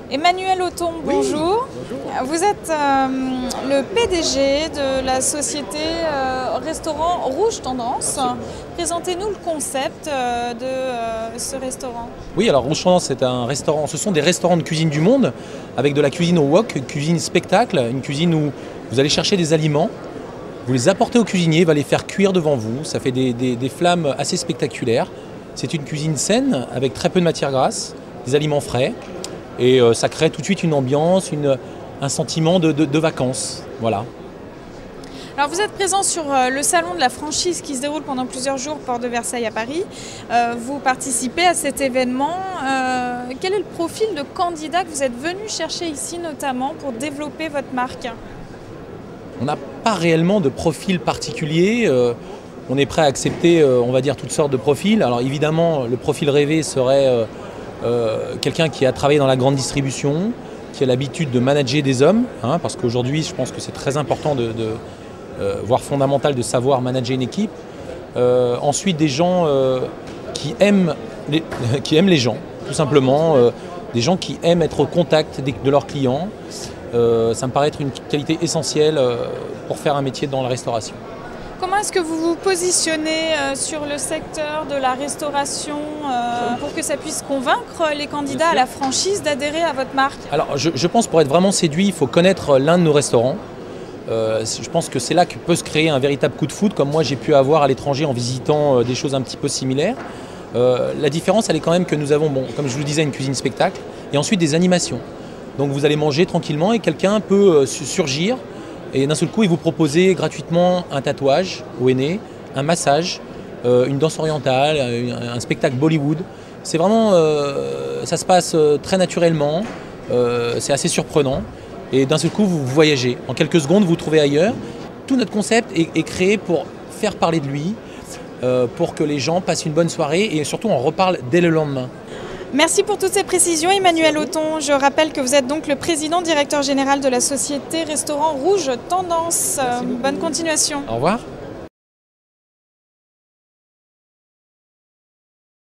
Emmanuel Auton, bonjour. Bonjour. Vous êtes le PDG de la société restaurant Rouge Tendance. Présentez-nous le concept de ce restaurant. Oui, alors Rouge Tendance, c'est un restaurant. Ce sont des restaurants de cuisine du monde, avec de la cuisine au wok, une cuisine spectacle, une cuisine où vous allez chercher des aliments, vous les apportez au cuisinier, il va les faire cuire devant vous. Ça fait des flammes assez spectaculaires. C'est une cuisine saine, avec très peu de matière grasse, des aliments frais. Et ça crée tout de suite une ambiance, un sentiment de vacances. Voilà. Alors vous êtes présent sur le salon de la franchise qui se déroule pendant plusieurs jours, Porte de Versailles à Paris. Vous participez à cet événement. Quel est le profil de candidat que vous êtes venu chercher ici notamment pour développer votre marque? On n'a pas réellement de profil particulier. On est prêt à accepter, on va dire, toutes sortes de profils. Alors évidemment, le profil rêvé serait quelqu'un qui a travaillé dans la grande distribution, qui a l'habitude de manager des hommes, parce qu'aujourd'hui, je pense que c'est très important, voire fondamental, de savoir manager une équipe. Ensuite, des gens qui aiment les gens, tout simplement, des gens qui aiment être au contact de leurs clients. Ça me paraît être une qualité essentielle pour faire un métier dans la restauration. Comment est-ce que vous vous positionnez sur le secteur de la restauration pour que ça puisse convaincre les candidats à la franchise d'adhérer à votre marque? Alors je pense, pour être vraiment séduit, il faut connaître l'un de nos restaurants. Je pense que c'est là que peut se créer un véritable coup de foudre, comme moi j'ai pu avoir à l'étranger en visitant des choses un petit peu similaires. La différence, elle est quand même que nous avons, comme je vous le disais, une cuisine spectacle et ensuite des animations. Donc vous allez manger tranquillement et quelqu'un peut surgir et d'un seul coup il vous proposer gratuitement un tatouage au henné, un massage, une danse orientale, un spectacle Bollywood. C'est vraiment, ça se passe très naturellement, c'est assez surprenant et d'un seul coup vous voyagez. En quelques secondes vous vous trouvez ailleurs. Tout notre concept est créé pour faire parler de lui, pour que les gens passent une bonne soirée et surtout on reparle dès le lendemain. Merci pour toutes ces précisions, Emmanuel Auton. Je rappelle que vous êtes donc le président directeur général de la société restaurant Rouge Tendance. Bonne continuation. Au revoir.